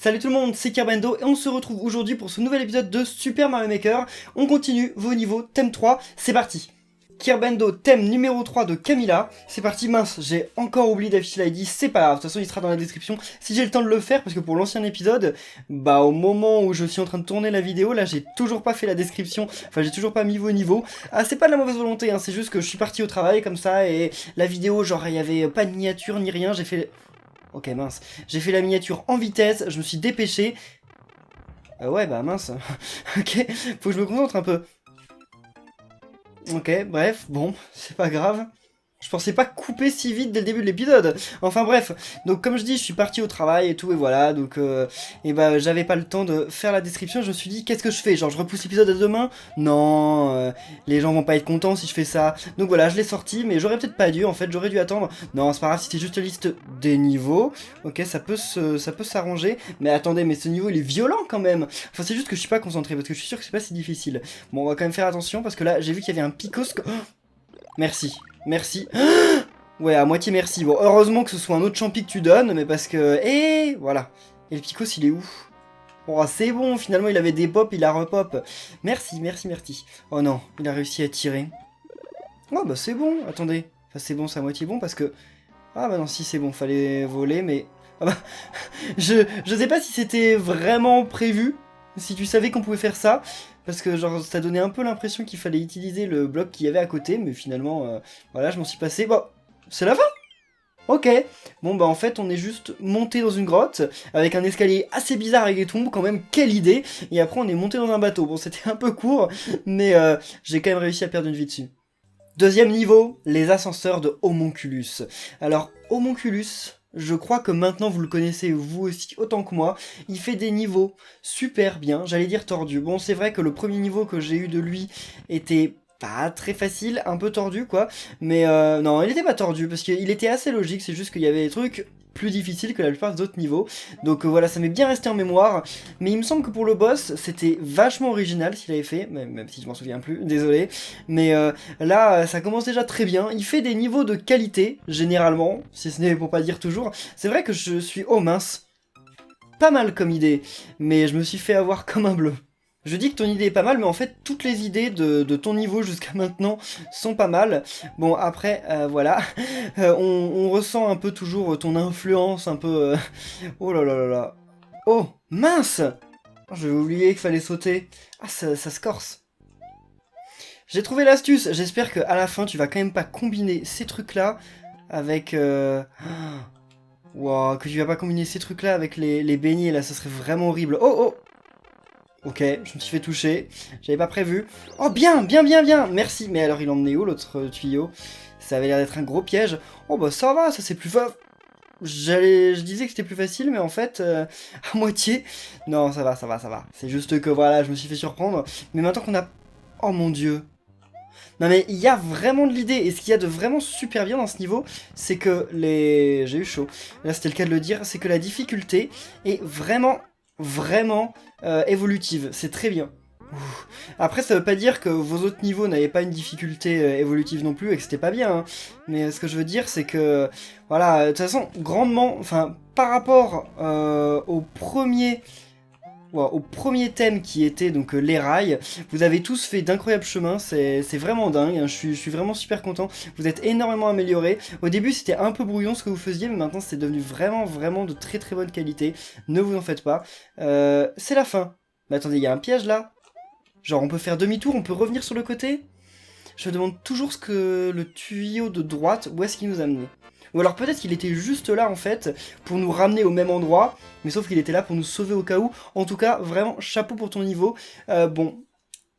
Salut tout le monde, c'est Kerbendo et on se retrouve aujourd'hui pour ce nouvel épisode de Super Mario Maker. On continue vos niveaux, thème 3, c'est parti. Kerbendo, thème numéro 3 de Camilla. C'est parti, mince, j'ai encore oublié d'afficher l'ID, c'est pas grave, de toute façon il sera dans la description si j'ai le temps de le faire, parce que pour l'ancien épisode, bah au moment où je suis en train de tourner la vidéo, là j'ai toujours pas fait la description, enfin j'ai toujours pas mis vos niveaux. Ah c'est pas de la mauvaise volonté, hein, c'est juste que je suis parti au travail comme ça, et la vidéo, genre il y avait pas de miniature ni rien, j'ai fait... Ok, mince. J'ai fait la miniature en vitesse, je me suis dépêché. Ouais, bah mince. Ok, faut que je me concentre un peu. Ok, bref, bon, c'est pas grave. Je pensais pas couper si vite dès le début de l'épisode. Enfin bref, donc comme je dis, je suis parti au travail et tout, et voilà, donc et bah j'avais pas le temps de faire la description, je me suis dit, qu'est-ce que je fais? Genre je repousse l'épisode à demain? Non, les gens vont pas être contents si je fais ça. Donc voilà, je l'ai sorti, mais j'aurais peut-être pas dû, en fait, j'aurais dû attendre. Non, c'est pas grave, c'était juste la liste des niveaux. Ok, ça peut s'arranger. Mais attendez, mais ce niveau, il est violent quand même. Enfin, c'est juste que je suis pas concentré, parce que je suis sûr que c'est pas si difficile. Bon, on va quand même faire attention, parce que là, j'ai vu qu'il y avait un picoscope. Merci. Merci. Ouais, à moitié merci. Bon, heureusement que ce soit un autre champi que tu donnes, mais parce que... Eh, voilà. Et le picos, il est où? Oh, c'est bon, finalement, il avait des pop, il a repop. Merci, merci, merci. Oh non, il a réussi à tirer. Oh, bah c'est bon, attendez. Enfin, c'est bon, c'est à moitié bon, parce que... Ah bah non, si, c'est bon, fallait voler, mais... Ah bah... je sais pas si c'était vraiment prévu, si tu savais qu'on pouvait faire ça, parce que genre ça donnait un peu l'impression qu'il fallait utiliser le bloc qu'il y avait à côté, mais finalement, voilà, je m'en suis passé. Bon, c'est la fin. Ok, bon bah en fait on est juste monté dans une grotte, avec un escalier assez bizarre avec des tombes, quand même, quelle idée. Et après on est monté dans un bateau, bon c'était un peu court, mais j'ai quand même réussi à perdre une vie dessus. Deuxième niveau, les ascenseurs de Homunculus. Alors, Homunculus, je crois que maintenant vous le connaissez vous aussi autant que moi. Il fait des niveaux super bien, j'allais dire tordus. Bon, c'est vrai que le premier niveau que j'ai eu de lui était pas très facile, un peu tordu quoi. Mais non, il était pas tordu parce qu'il était assez logique, c'est juste qu'il y avait des trucs plus difficiles que la plupart des autres niveaux. Donc voilà, ça m'est bien resté en mémoire. Mais il me semble que pour le boss, c'était vachement original ce qu'il avait fait, même si je m'en souviens plus, désolé. Mais là, ça commence déjà très bien. Il fait des niveaux de qualité, généralement, si ce n'est pour pas dire toujours. C'est vrai que je suis... Oh mince. Pas mal comme idée, mais je me suis fait avoir comme un bleu. Je dis que ton idée est pas mal, mais en fait, toutes les idées de ton niveau jusqu'à maintenant sont pas mal. Bon, après, voilà. On ressent un peu toujours ton influence, un peu... Oh là là là là. Oh, mince! J'avais oublié qu'il fallait sauter. Ah, ça se corse. J'ai trouvé l'astuce, j'espère qu'à la fin tu vas quand même pas combiner ces trucs là avec... Wow, que tu vas pas combiner ces trucs là avec les beignets là, ça serait vraiment horrible. Oh oh. Ok, je me suis fait toucher, j'avais pas prévu. Oh bien, bien, bien, bien, merci. Mais alors il en est où l'autre tuyau? Ça avait l'air d'être un gros piège. Oh bah ça va, ça c'est plus fort. Je disais que c'était plus facile, mais en fait, à moitié. Non, ça va, ça va, ça va. C'est juste que voilà, je me suis fait surprendre. Mais maintenant qu'on a... Oh mon dieu. Non mais il y a vraiment de l'idée, et ce qu'il y a de vraiment super bien dans ce niveau, c'est que les... J'ai eu chaud, là c'était le cas de le dire, c'est que la difficulté est vraiment, vraiment évolutive, c'est très bien. Ouh. Après ça veut pas dire que vos autres niveaux n'avaient pas une difficulté évolutive non plus, et que c'était pas bien, hein. Mais ce que je veux dire c'est que, voilà, de toute façon, grandement, enfin, par rapport au premier... Wow, au premier thème qui était donc les rails, vous avez tous fait d'incroyables chemins, c'est vraiment dingue, hein, je suis vraiment super content, vous êtes énormément améliorés. Au début c'était un peu brouillon ce que vous faisiez, mais maintenant c'est devenu vraiment vraiment de très très bonne qualité, ne vous en faites pas. C'est la fin. Mais attendez, il y a un piège là? Genre on peut faire demi-tour, on peut revenir sur le côté? Je me demande toujours ce que le tuyau de droite, où est-ce qu'il nous a amené. Ou alors peut-être qu'il était juste là en fait, pour nous ramener au même endroit, mais sauf qu'il était là pour nous sauver au cas où. En tout cas, vraiment, chapeau pour ton niveau. Bon,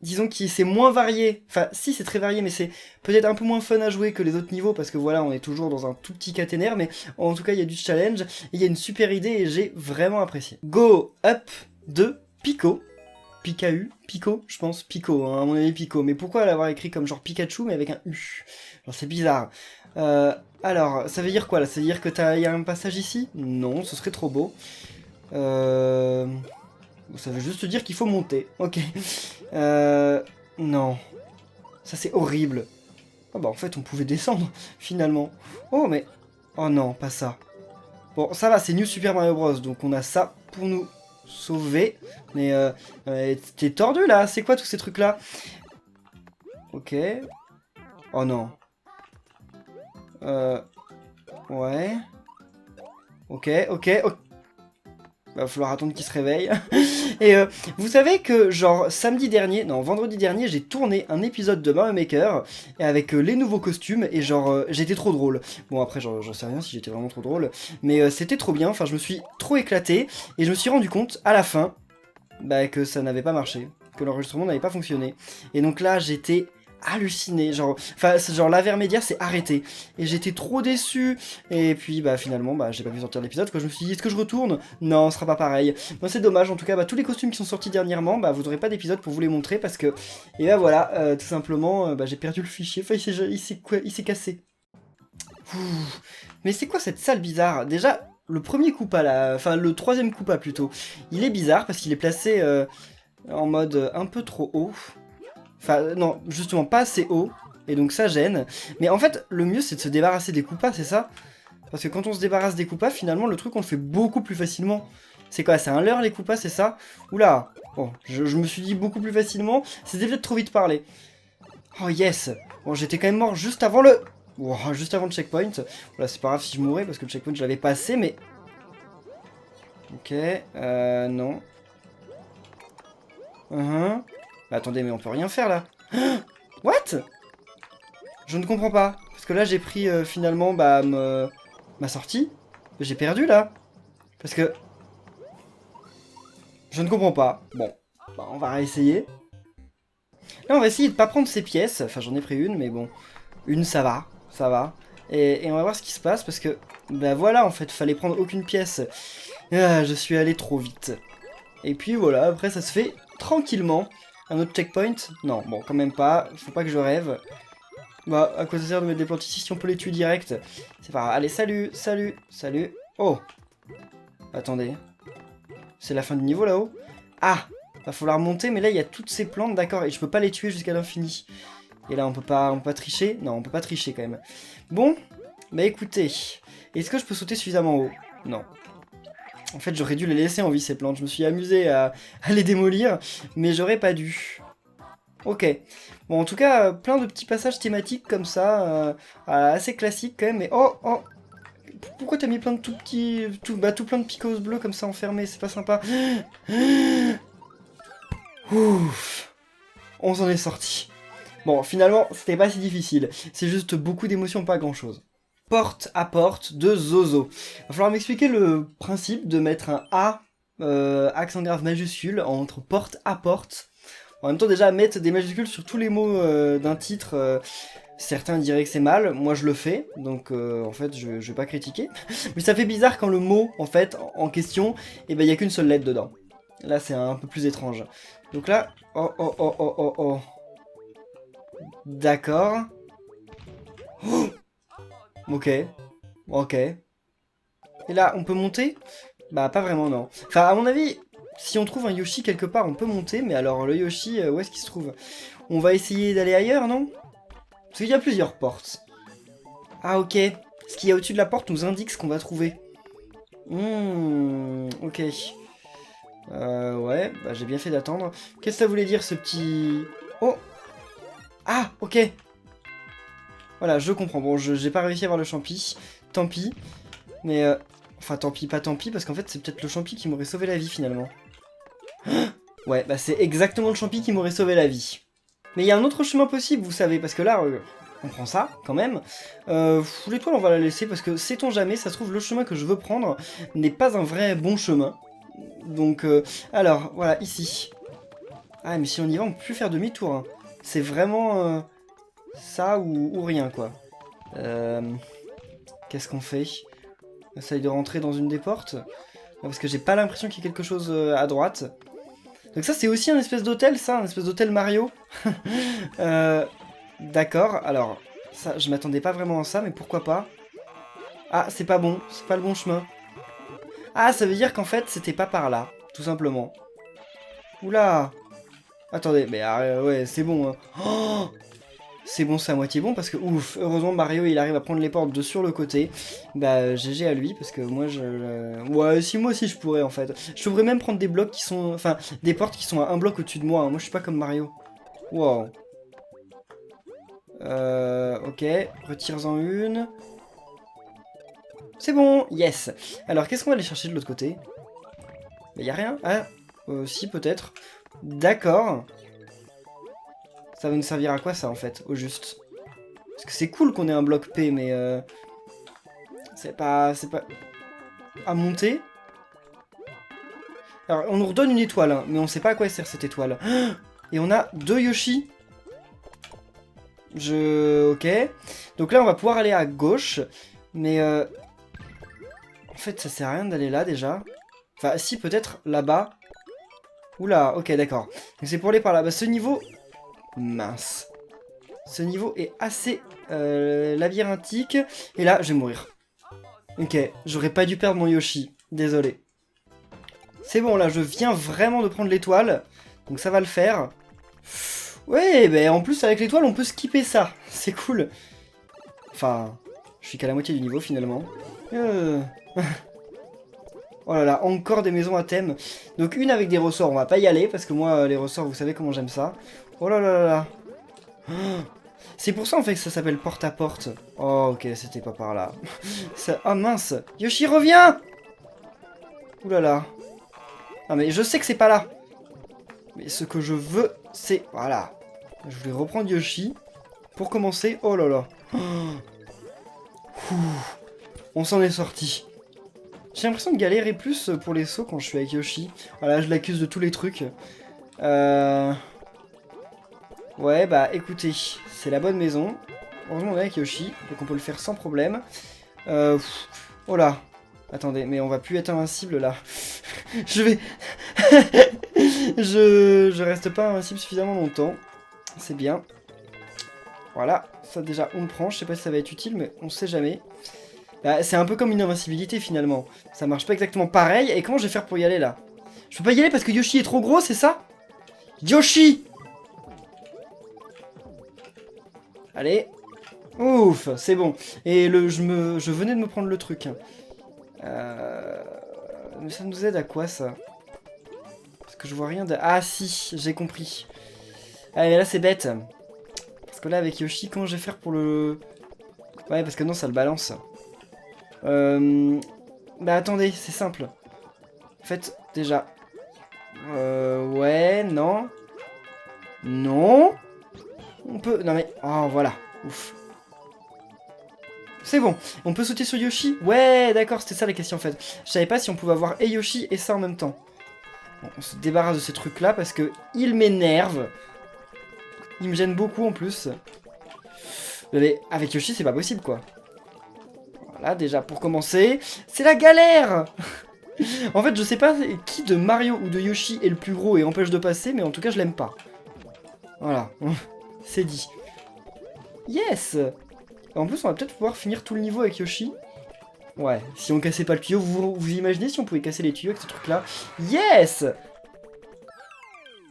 disons que c'est moins varié, enfin si c'est très varié, mais c'est peut-être un peu moins fun à jouer que les autres niveaux, parce que voilà, on est toujours dans un tout petit caténaire, mais en tout cas, il y a du challenge, et il y a une super idée, et j'ai vraiment apprécié. Go Up de Pico. Pikachu, Pico, je pense, Pico, hein, à mon avis Pico, mais pourquoi l'avoir écrit comme genre Pikachu mais avec un U? Genre c'est bizarre. Alors, ça veut dire quoi là? Ça veut dire que y a un passage ici? Non, ce serait trop beau. Ça veut juste dire qu'il faut monter, ok. Non, ça c'est horrible. Oh bah en fait on pouvait descendre, finalement. Oh mais... Oh non, pas ça. Bon, ça va, c'est New Super Mario Bros, donc on a ça. pour nous sauver. Mais t'es tordu là, c'est quoi tous ces trucs là? Ok. Oh non. Ouais. Ok. Va falloir attendre qu'il se réveille. Et vous savez que genre vendredi dernier, j'ai tourné un épisode de Mario Maker et avec les nouveaux costumes et genre j'étais trop drôle. Bon après j'en sais rien si j'étais vraiment trop drôle, mais c'était trop bien, enfin je me suis trop éclaté et je me suis rendu compte à la fin que ça n'avait pas marché, que l'enregistrement n'avait pas fonctionné. Et donc là j'étais halluciné, genre l'avermédia s'est arrêté et j'étais trop déçu et puis finalement j'ai pas pu sortir l'épisode quoi. Je me suis dit est-ce que je retourne? Non, ce sera pas pareil. Moi c'est dommage, en tout cas tous les costumes qui sont sortis dernièrement vous aurez pas d'épisode pour vous les montrer parce que et voilà tout simplement j'ai perdu le fichier, enfin il s'est cassé. Ouh. Mais c'est quoi cette salle bizarre? Déjà le premier Koopa là, enfin le troisième Koopa plutôt, il est bizarre parce qu'il est placé en mode un peu trop haut. Enfin, non, justement, pas assez haut, et donc ça gêne. Mais en fait, le mieux, c'est de se débarrasser des Koopas, c'est ça? Parce que quand on se débarrasse des Koopas, finalement, le truc, on le fait beaucoup plus facilement. C'est quoi? C'est un leurre, les Koopas, c'est ça? Oula! Bon, je me suis dit beaucoup plus facilement. C'était peut-être trop vite parlé. Oh, yes! Bon, j'étais quand même mort juste avant le... Wow, juste avant le checkpoint. Voilà, c'est pas grave si je mourais, parce que le checkpoint, je l'avais passé, mais... Ok, non. Attendez, mais on peut rien faire là. What? Je ne comprends pas. Parce que là, j'ai pris finalement ma sortie. J'ai perdu là. Parce que... Je ne comprends pas. Bon, on va réessayer. Là, on va essayer de pas prendre ces pièces. Enfin, j'en ai pris une, mais bon. Une, ça va. Ça va. Et on va voir ce qui se passe parce que... voilà, en fait, fallait prendre aucune pièce. Ah, je suis allé trop vite. Et puis voilà, après, ça se fait tranquillement. Un autre checkpoint? Non, bon, quand même pas. Faut pas que je rêve. À quoi ça sert de mettre des plantes ici si on peut les tuer direct? C'est pas grave. Allez, salut. Oh! Attendez. C'est la fin du niveau là-haut? Ah! Va falloir monter, mais là, il y a toutes ces plantes, d'accord, et je peux pas les tuer jusqu'à l'infini. Et là, on peut pas tricher? Non, on peut pas tricher quand même. Bon, écoutez. Est-ce que je peux sauter suffisamment haut? Non. En fait, j'aurais dû les laisser en vie, ces plantes. Je me suis amusé à les démolir, mais j'aurais pas dû. Ok. Bon, en tout cas, plein de petits passages thématiques comme ça, assez classiques quand même, mais oh! Pourquoi t'as mis plein de tout petits... tout plein de picos bleus comme ça enfermés? C'est pas sympa. Ouf. On s'en est sorti. Bon, finalement, c'était pas si difficile. C'est juste beaucoup d'émotions, pas grand-chose. Porte à porte de Zozo. Va falloir m'expliquer le principe de mettre un A, accent grave majuscule, entre porte à porte. En même temps, déjà, mettre des majuscules sur tous les mots d'un titre, certains diraient que c'est mal, moi je le fais, donc en fait, je vais pas critiquer. Mais ça fait bizarre quand le mot, en fait, en question, il y a qu'une seule lettre dedans. Là, c'est un peu plus étrange. Donc là, oh. D'accord. Oh. Ok. Et là, on peut monter? Pas vraiment, non. Enfin, à mon avis, si on trouve un Yoshi quelque part, on peut monter, mais alors le Yoshi, où est-ce qu'il se trouve? On va essayer d'aller ailleurs, non? Parce qu'il y a plusieurs portes. Ah, ok. Ce qu'il y a au-dessus de la porte nous indique ce qu'on va trouver. Ok. Ouais, j'ai bien fait d'attendre. Qu'est-ce que ça voulait dire, ce petit... Oh! Ah, ok. Voilà, je comprends. Bon, j'ai pas réussi à avoir le champi. Tant pis. Mais, enfin, tant pis, pas tant pis, parce qu'en fait, c'est peut-être le champi qui m'aurait sauvé la vie, finalement. Ouais, c'est exactement le champi qui m'aurait sauvé la vie. Mais il y a un autre chemin possible, vous savez, parce que là, on prend ça, quand même. L'étoile, on va la laisser, parce que, sait-on jamais, ça se trouve, le chemin que je veux prendre n'est pas un vrai bon chemin. Donc, alors, voilà, ici. Ah, mais si on y va, on peut plus faire demi-tour, hein. C'est vraiment... ça ou rien, quoi. Qu'est-ce qu'on fait? On essaye de rentrer dans une des portes? Parce que j'ai pas l'impression qu'il y ait quelque chose à droite. Donc ça, c'est aussi un espèce d'hôtel, ça? Un espèce d'hôtel Mario? D'accord, alors... ça, je m'attendais pas vraiment à ça, mais pourquoi pas? Ah, c'est pas bon. C'est pas le bon chemin. Ah, ça veut dire qu'en fait, c'était pas par là. Tout simplement. Oula! Attendez, mais ouais, c'est bon. Hein. Oh, C'est bon, c'est à moitié bon, parce que ouf, heureusement Mario il arrive à prendre les portes de sur le côté. Bah GG à lui, parce que moi ouais, si moi aussi je pourrais en fait. Je pourrais même prendre des blocs qui sont... Enfin, des portes qui sont à un bloc au-dessus de moi, hein. Moi je suis pas comme Mario. Wow. Ok, retire-en une. C'est bon, yes. Alors qu'est-ce qu'on va aller chercher de l'autre côté? Bah y a rien. Ah, si peut-être. D'accord. Ça va nous servir à quoi ça en fait, au juste? Parce que c'est cool qu'on ait un bloc P, mais c'est pas à monter. Alors on nous redonne une étoile, hein, mais on sait pas à quoi sert cette étoile. Et on a 2 Yoshi. Ok. Donc là on va pouvoir aller à gauche, mais en fait ça sert à rien d'aller là déjà. Enfin si, peut-être là-bas. Oula, ok d'accord. Donc c'est pour aller par là. Bah ce niveau... Mince. Ce niveau est assez labyrinthique. Et là, je vais mourir. Ok, j'aurais pas dû perdre mon Yoshi. Désolé. C'est bon, là, je viens vraiment de prendre l'étoile. Donc ça va le faire. Ouais, ben en plus, avec l'étoile, on peut skipper ça. C'est cool. Enfin, je suis qu'à la moitié du niveau, finalement. Oh là là, encore des maisons à thème. Donc une avec des ressorts, on va pas y aller. Parce que moi, les ressorts, vous savez comment j'aime ça. Oh là là là là. C'est pour ça en fait que ça s'appelle porte-à-porte. Oh ok, c'était pas par là. Ça... Oh mince. Yoshi, reviens. Ouh là là. Ah mais je sais que c'est pas là. Mais ce que je veux, c'est... Voilà. Je voulais reprendre Yoshi. Pour commencer, oh là là. On s'en est sorti. J'ai l'impression de galérer plus pour les sauts quand je suis avec Yoshi. Voilà, je l'accuse de tous les trucs. Ouais, bah écoutez, c'est la bonne maison. Heureusement on est avec Yoshi, donc on peut le faire sans problème. Oh là. Attendez, mais on va plus être invincible là. Je vais... je reste pas invincible suffisamment longtemps. C'est bien. Voilà, ça déjà on le prend. Je sais pas si ça va être utile, mais on sait jamais. Bah, c'est un peu comme une invincibilité finalement. Ça marche pas exactement pareil. Et comment je vais faire pour y aller là? Je peux pas y aller parce que Yoshi est trop gros, c'est ça? Yoshi! Allez. Ouf, c'est bon. Et je venais de me prendre le truc. Mais ça nous aide à quoi ça? Parce que je vois rien de... Ah si, j'ai compris. Ah mais là c'est bête. Parce que là avec Yoshi, comment je vais faire pour le... Ouais, parce que non, ça le balance. Bah attendez, c'est simple. En fait, déjà... Ouais, non. Non. On peut... Non mais... Oh, voilà. Ouf. C'est bon. On peut sauter sur Yoshi? Ouais, d'accord, c'était ça la question en fait. Je savais pas si on pouvait avoir et Yoshi et ça en même temps. Bon, on se débarrasse de ces trucs-là parce que il m'énerve. Il me gêne beaucoup en plus. Mais avec Yoshi, c'est pas possible quoi. Voilà, déjà pour commencer, c'est la galère. En fait, je sais pas qui de Mario ou de Yoshi est le plus gros et empêche de passer, mais en tout cas, je l'aime pas. Voilà, c'est dit. Yes! En plus, on va peut-être pouvoir finir tout le niveau avec Yoshi. Ouais, si on cassait pas le tuyau, vous imaginez si on pouvait casser les tuyaux avec ce truc-là? Yes!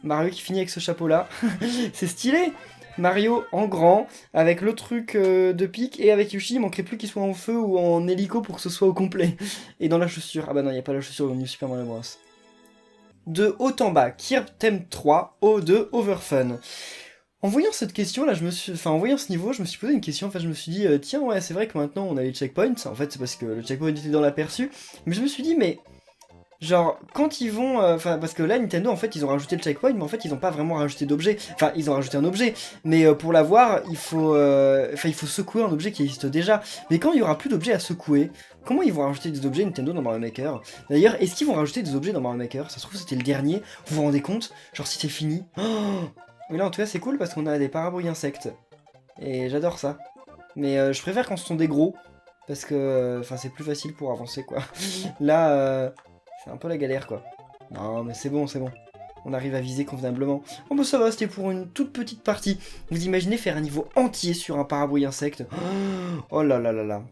Mario qui finit avec ce chapeau-là. C'est stylé! Mario en grand, avec le truc de pique, et avec Yoshi, il manquerait plus qu'il soit en feu ou en hélico pour que ce soit au complet. Et dans la chaussure. Ah bah non, il n'y a pas la chaussure au New Super Mario Bros. De haut en bas, Kirby Theme 3, O2, Overfun. En voyant cette question là, en voyant ce niveau, je me suis posé une question. En fait, je me suis dit, tiens, ouais, c'est vrai que maintenant on a les checkpoints. En fait, c'est parce que le checkpoint était dans l'aperçu. Mais je me suis dit, mais genre, quand ils vont... parce que là, Nintendo, en fait, ils ont rajouté le checkpoint, mais en fait, ils n'ont pas vraiment rajouté d'objet. Enfin, ils ont rajouté un objet, mais pour l'avoir, il faut secouer un objet qui existe déjà. Mais quand il y aura plus d'objets à secouer, comment ils vont rajouter des objets Nintendo dans Mario Maker? D'ailleurs, est-ce qu'ils vont rajouter des objets dans Mario Maker? Ça se trouve, c'était le dernier. Vous vous rendez compte? Genre, si c'est fini. Oh, mais là, en tout cas, c'est cool parce qu'on a des parabouilles insectes. Et j'adore ça. Mais je préfère quand ce sont des gros. Parce que, c'est plus facile pour avancer, quoi. Là, c'est un peu la galère, quoi. Non, mais c'est bon, c'est bon. On arrive à viser convenablement. Oh, bah ça va, c'était pour une toute petite partie. Vous imaginez faire un niveau entier sur un parabouille insecte? Oh là là là là.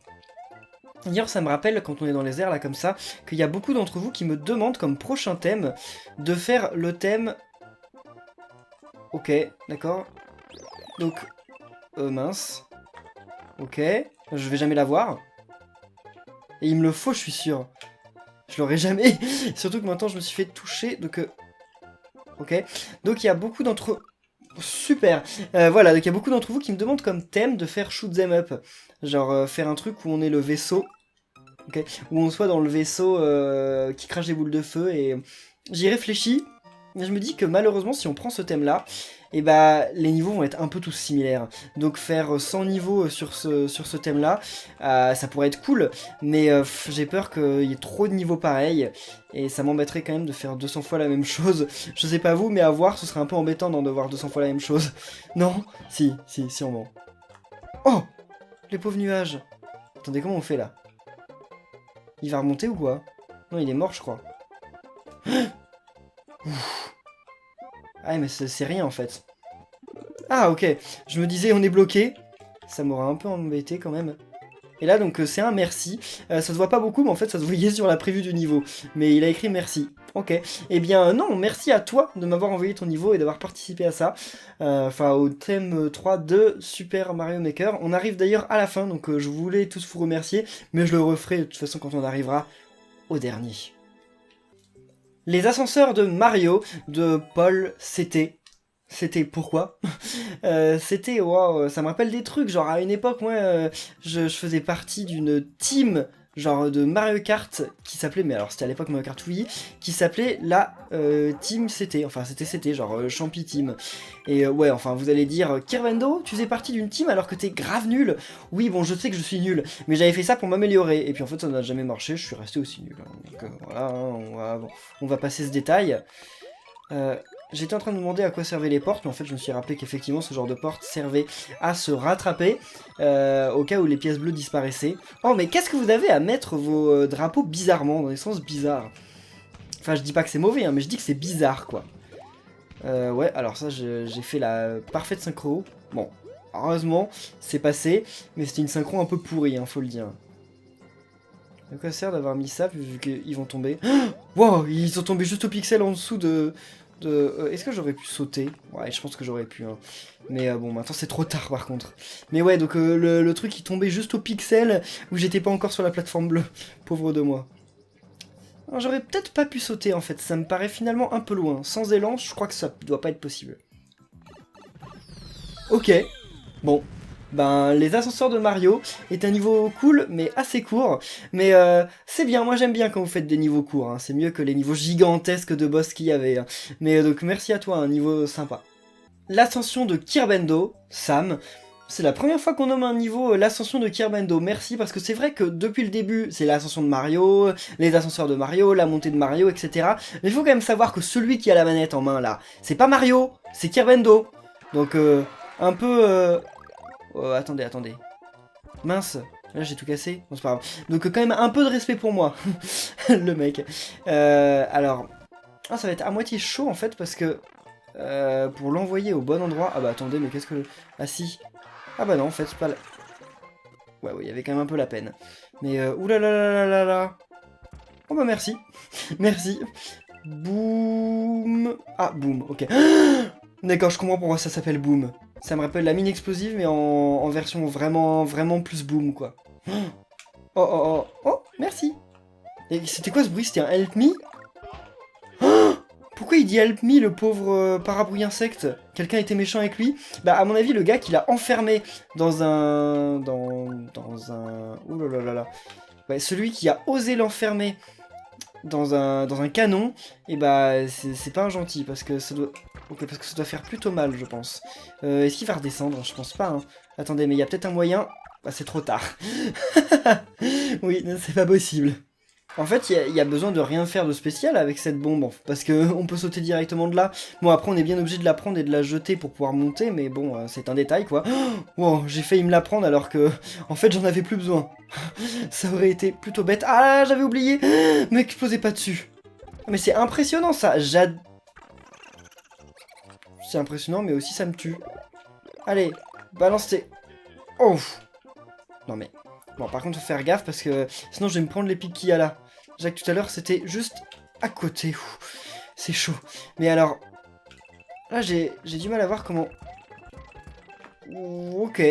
D'ailleurs, ça me rappelle, quand on est dans les airs, là, comme ça, qu'il y a beaucoup d'entre vous qui me demandent, comme prochain thème, de faire le thème... Ok, d'accord. Donc, Mince. Ok. Je vais jamais l'avoir. Et il me le faut, je suis sûr. Je l'aurai jamais. Surtout que maintenant, je me suis fait toucher. Donc, ok. Donc, il y a beaucoup d'entre... Super. Voilà, donc il y a beaucoup d'entre vous qui me demandent comme thème de faire shoot them up. Genre, faire un truc où on est le vaisseau. Ok. Où on soit dans le vaisseau qui crache des boules de feu. Et j'y réfléchis. Mais je me dis que malheureusement, si on prend ce thème-là, et bah, les niveaux vont être un peu tous similaires. Donc faire 100 niveaux sur ce thème-là, ça pourrait être cool, mais j'ai peur qu'il y ait trop de niveaux pareils, et ça m'embêterait quand même de faire 200 fois la même chose. Je sais pas vous, mais à voir, ce serait un peu embêtant d'en devoir 200 fois la même chose. Non? Si, sûrement. Oh! Les pauvres nuages. Attendez, comment on fait là? Il va remonter ou quoi? Non, il est mort, je crois. Ah mais c'est rien en fait. Ah ok, je me disais on est bloqué. Ça m'aura un peu embêté quand même. Et là donc c'est un merci. Ça se voit pas beaucoup mais en fait ça se voyait sur la prévue du niveau. Mais il a écrit merci. Ok. Eh bien non, merci à toi de m'avoir envoyé ton niveau et d'avoir participé à ça. Enfin au thème 3 de Super Mario Maker. On arrive d'ailleurs à la fin donc je voulais tous vous remercier. Mais je le referai de toute façon quand on arrivera au dernier. Les ascenseurs de Mario, de Paul, c'était pourquoi c'était, wow, ça me rappelle des trucs, genre à une époque, moi, je faisais partie d'une team, genre de Mario Kart, qui s'appelait, mais alors c'était à l'époque Mario Kart Wii, qui s'appelait la Team CT, enfin c'était genre Champi Team. Et ouais, enfin vous allez dire, Kirvendo, tu faisais partie d'une team alors que t'es grave nul. Oui, bon, je sais que je suis nul, mais j'avais fait ça pour m'améliorer, et puis en fait ça n'a jamais marché, je suis resté aussi nul. Donc voilà, hein, on va passer ce détail. J'étais en train de me demander à quoi servaient les portes, mais en fait je me suis rappelé qu'effectivement ce genre de porte servait à se rattraper au cas où les pièces bleues disparaissaient. Oh mais qu'est-ce que vous avez à mettre vos drapeaux bizarrement, dans des sens bizarres? Enfin je dis pas que c'est mauvais, hein, mais je dis que c'est bizarre quoi. Ouais, alors ça j'ai fait la parfaite synchro. Bon, heureusement c'est passé, mais c'était une synchro un peu pourrie, hein, faut le dire. À quoi sert d'avoir mis ça vu qu'ils vont tomber? Wow, ils sont tombés juste au pixel en dessous de... Est-ce que j'aurais pu sauter? Ouais, je pense que j'aurais pu. Hein. Mais bon, maintenant c'est trop tard par contre. Mais ouais, donc le truc qui tombait juste au pixel où j'étais pas encore sur la plateforme bleue. Pauvre de moi. J'aurais peut-être pas pu sauter en fait, ça me paraît finalement un peu loin. Sans élan, je crois que ça doit pas être possible. Ok, bon. Ben, les ascenseurs de Mario est un niveau cool, mais assez court. Mais c'est bien, moi j'aime bien quand vous faites des niveaux courts. Hein. C'est mieux que les niveaux gigantesques de boss qu'il y avait. Hein. Mais donc merci à toi, un niveau sympa. L'ascension de Kirbendo, Sam. C'est la première fois qu'on nomme un niveau l'ascension de Kirbendo. Merci, parce que c'est vrai que depuis le début, c'est l'ascension de Mario, les ascenseurs de Mario, la montée de Mario, etc. Mais il faut quand même savoir que celui qui a la manette en main là, c'est pas Mario, c'est Kirbendo. Donc un peu... Oh, attendez. Mince, là j'ai tout cassé. Bon, c'est pas grave. Donc quand même un peu de respect pour moi, le mec. Alors, ah, ça va être à moitié chaud en fait parce que pour l'envoyer au bon endroit. Ah bah attendez, mais qu'est-ce que... Ah si. Ah bah non, en fait c'est pas... Ouais, il y avait quand même un peu la peine. Mais oulalalala. Oh bah merci. Merci. Boum. Ah, boum, ok. D'accord, je comprends pourquoi ça s'appelle boom. Ça me rappelle la mine explosive, mais en version vraiment plus boom, quoi. Oh, merci. C'était quoi ce bruit? C'était un help me? Pourquoi il dit help me, le pauvre parabrouille insecte? Quelqu'un était méchant avec lui? Bah, à mon avis, le gars qui l'a enfermé dans un... Dans un... Ouh là là là. Ouais, celui qui a osé l'enfermer dans un canon, et bah, c'est pas un gentil, parce que ça doit... Ok, parce que ça doit faire plutôt mal, je pense. Est-ce qu'il va redescendre? Je pense pas, hein. Attendez, mais il y a peut-être un moyen... Bah, c'est trop tard. Oui, c'est pas possible. En fait, il y a besoin de rien faire de spécial avec cette bombe, parce que on peut sauter directement de là. Bon, après, on est bien obligé de la prendre et de la jeter pour pouvoir monter, mais bon, c'est un détail, quoi. Wow, j'ai failli me la prendre alors que, en fait, j'en avais plus besoin. Ça aurait été plutôt bête. Ah, j'avais oublié. M'explosez pas dessus. Mais c'est impressionnant, ça. C'est impressionnant, mais aussi ça me tue. Allez, balance tes... Oh. Non, mais... Bon, par contre, faut faire gaffe, parce que sinon, je vais me prendre les pics qu'il y a là. Déjà que tout à l'heure, c'était juste à côté. C'est chaud. Mais alors... Là, j'ai du mal à voir comment... Ok.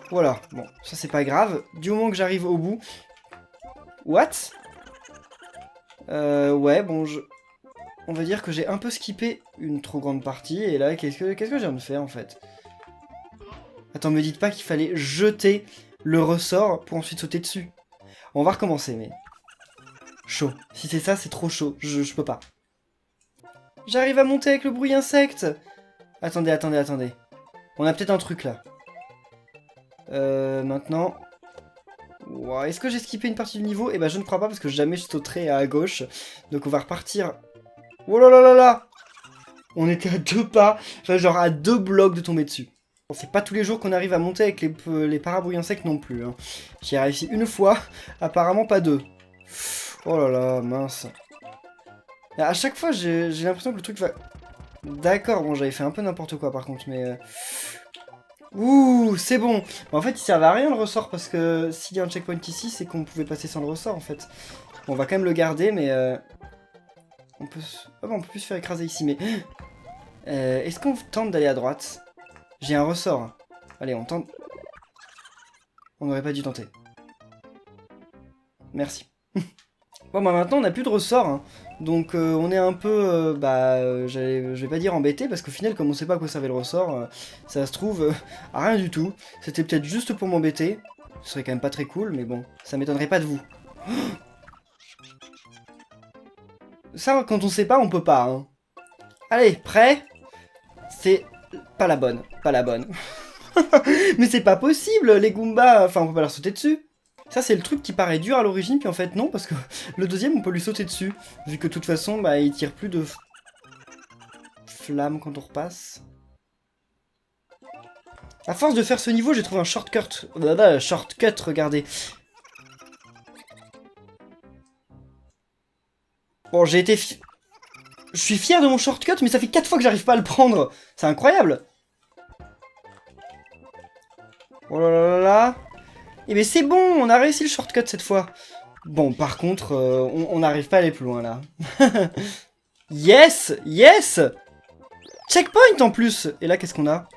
Voilà. Bon, ça c'est pas grave. Du moment que j'arrive au bout... What? Ouais, bon, on va dire que j'ai un peu skippé une trop grande partie. Et là, qu'est-ce que je viens de faire, en fait? Attends, me dites pas qu'il fallait jeter le ressort pour ensuite sauter dessus. On va recommencer, mais... Chaud. Si c'est ça, c'est trop chaud. Je peux pas. J'arrive à monter avec le bruit insecte. Attendez. On a peut-être un truc, là. Maintenant... Wow. Est-ce que j'ai skippé une partie du niveau? Eh ben, je ne crois pas, parce que jamais je sauterai à gauche. Donc, on va repartir... Oh là là là là! On était à 2 pas. Enfin, genre à 2 blocs de tomber dessus. Bon, c'est pas tous les jours qu'on arrive à monter avec les parabrouilles insectes non plus. Hein. J'y ai réussi une fois, apparemment pas 2. Oh là là, mince. Et à chaque fois, j'ai l'impression que le truc va... D'accord, bon, j'avais fait un peu n'importe quoi par contre, mais... Ouh, c'est bon. Bon. En fait, il servait à rien le ressort, parce que s'il y a un checkpoint ici, c'est qu'on pouvait passer sans le ressort, en fait. Bon, on va quand même le garder, mais... On peut... Ah bon, on peut plus se faire écraser ici, mais... Est-ce qu'on tente d'aller à droite? J'ai un ressort. Allez, on tente. On n'aurait pas dû tenter. Merci. Bon, bah maintenant, on n'a plus de ressort. Hein. Donc, on est un peu... je vais pas dire embêté, parce qu'au final, comme on sait pas à quoi servait le ressort, ça se trouve à rien du tout. C'était peut-être juste pour m'embêter. Ce serait quand même pas très cool, mais bon, ça m'étonnerait pas de vous. Ça, quand on sait pas, on peut pas. Hein. Allez, prêt? C'est pas la bonne. Pas la bonne. Mais c'est pas possible, les Goombas, enfin on peut pas leur sauter dessus. Ça c'est le truc qui paraît dur à l'origine, puis en fait non, parce que le deuxième on peut lui sauter dessus. Vu que de toute façon, bah il tire plus de flammes quand on repasse. À force de faire ce niveau, j'ai trouvé un shortcut. Shortcut, regardez. Bon, j'ai été... Je suis fier de mon shortcut, mais ça fait 4 fois que j'arrive pas à le prendre. C'est incroyable. Oh là là là là. Eh bien c'est bon, on a réussi le shortcut cette fois. Bon, par contre, on n'arrive pas à aller plus loin là. Yes! Yes! Checkpoint en plus! Et là, qu'est-ce qu'on a?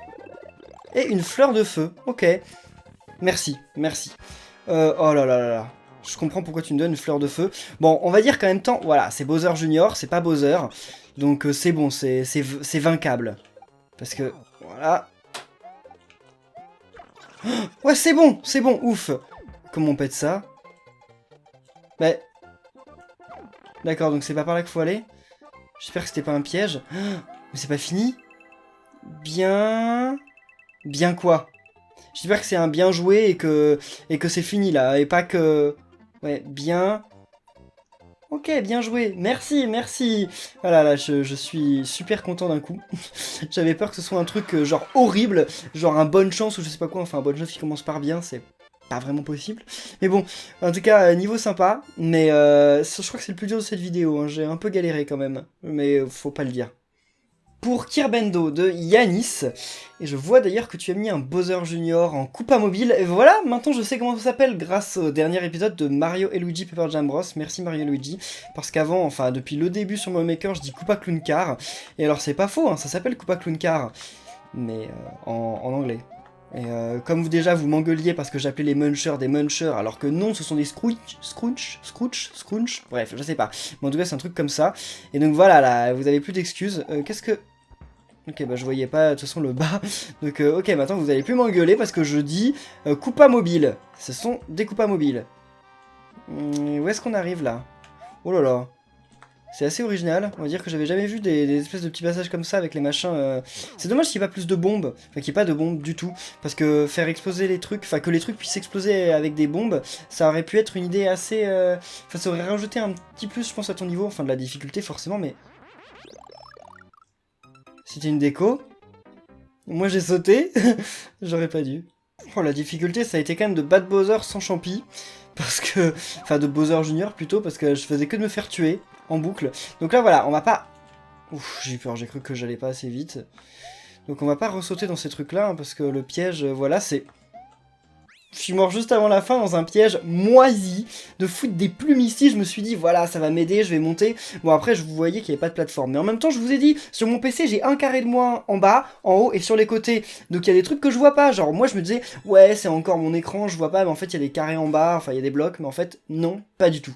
Et une fleur de feu. Ok. Merci, merci. Oh là là là là. Je comprends pourquoi tu me donnes une fleur de feu. Bon, on va dire qu'en même temps, voilà, c'est Bowser Junior, c'est pas Bowser. Donc c'est bon, c'est vaincable. Parce que, voilà... Ouais, c'est bon, ouf. Comment on pète ça? Bah... D'accord, donc c'est pas par là qu'il faut aller. J'espère que c'était pas un piège. Mais c'est pas fini? Bien... Bien quoi? J'espère que c'est un bien joué et que c'est fini là, et pas que... Ouais, bien... Ok, bien joué, merci, merci. Voilà, là, je suis super content d'un coup. J'avais peur que ce soit un truc genre horrible, genre un bonne chance ou je sais pas quoi, enfin un bonne chance qui commence par bien, c'est pas vraiment possible. Mais bon, en tout cas, niveau sympa, mais je crois que c'est le plus dur de cette vidéo, hein. J'ai un peu galéré quand même, mais faut pas le dire. Pour Kirbendo de Yanis, et je vois d'ailleurs que tu as mis un Bowser Junior en Koopa Mobile, et voilà, maintenant je sais comment ça s'appelle grâce au dernier épisode de Mario et Luigi Paper Jam Bros, merci Mario et Luigi, parce qu'avant, enfin depuis le début sur Mario Maker, je dis Koopa Clown Car, et alors c'est pas faux, hein, ça s'appelle Koopa Clown Car, mais en anglais. Et comme vous déjà vous m'engueuliez parce que j'appelais les munchers des munchers alors que non ce sont des scrunch, bref je sais pas, mais en tout cas c'est un truc comme ça, et donc voilà là vous avez plus d'excuses, qu'est-ce que... Ok, bah je voyais pas de toute façon le bas. Donc ok, maintenant vous allez plus m'engueuler parce que je dis Koopa Mobile. Ce sont des Koopa Mobiles. Où est-ce qu'on arrive là? Oh là là. C'est assez original. On va dire que j'avais jamais vu des espèces de petits passages comme ça avec les machins. C'est dommage qu'il n'y ait pas plus de bombes. Enfin, qu'il n'y ait pas de bombes du tout. Parce que faire exploser les trucs, enfin que les trucs puissent exploser avec des bombes, ça aurait pu être une idée assez... Enfin, ça aurait rajouté un petit plus, je pense, à ton niveau. Enfin, de la difficulté forcément, mais... C'était une déco. Moi j'ai sauté. J'aurais pas dû. Oh, la difficulté ça a été quand même de battre Bowser sans champi. Parce que... Enfin de Bowser Junior plutôt, parce que je faisais que de me faire tuer en boucle. Donc là voilà, on va pas... Ouf, j'ai eu peur, j'ai cru que j'allais pas assez vite. Donc on va pas ressauter dans ces trucs là, hein, parce que le piège, voilà, c'est... je suis mort juste avant la fin dans un piège moisi de foutre des plumes ici. Je me suis dit, voilà, ça va m'aider, je vais monter. Bon, après, je vous voyais qu'il n'y avait pas de plateforme. Mais en même temps, je vous ai dit, sur mon PC, j'ai un carré de moins en bas, en haut et sur les côtés. Donc, il y a des trucs que je vois pas. Genre, moi, je me disais, ouais, c'est encore mon écran, je vois pas. Mais en fait, il y a des carrés en bas, enfin, il y a des blocs. Mais en fait, non, pas du tout.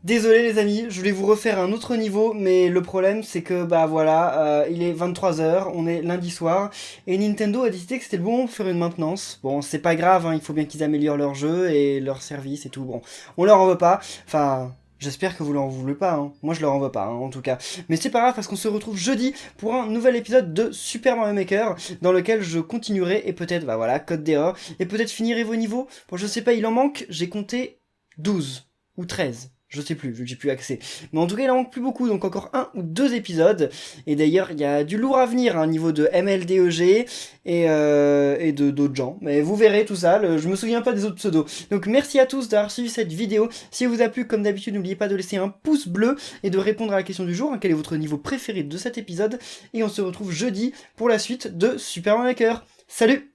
Désolé les amis, je voulais vous refaire un autre niveau, mais le problème c'est que bah voilà, il est 23h, on est lundi soir, et Nintendo a décidé que c'était le bon moment pour faire une maintenance. Bon, c'est pas grave, hein, il faut bien qu'ils améliorent leur jeu et leur service et tout, bon, on leur en veut pas, enfin... J'espère que vous leur en voulez pas, hein. Moi je leur en veux pas, hein, en tout cas. Mais c'est pas grave parce qu'on se retrouve jeudi pour un nouvel épisode de Super Mario Maker, dans lequel je continuerai, et peut-être, bah voilà, code d'erreur, et peut-être finirai vos niveaux. Bon, je sais pas, il en manque, j'ai compté 12 ou 13. Je sais plus, vu que j'ai plus accès. Mais en tout cas, il en manque plus beaucoup, donc encore 1 ou 2 épisodes. Et d'ailleurs, il y a du lourd à venir, hein, niveau de MLDEG et de d'autres gens. Mais vous verrez tout ça, je me souviens pas des autres pseudos. Donc merci à tous d'avoir suivi cette vidéo. Si elle vous a plu, comme d'habitude, n'oubliez pas de laisser un pouce bleu et de répondre à la question du jour, hein, quel est votre niveau préféré de cet épisode. Et on se retrouve jeudi pour la suite de Super Mario Maker. Salut!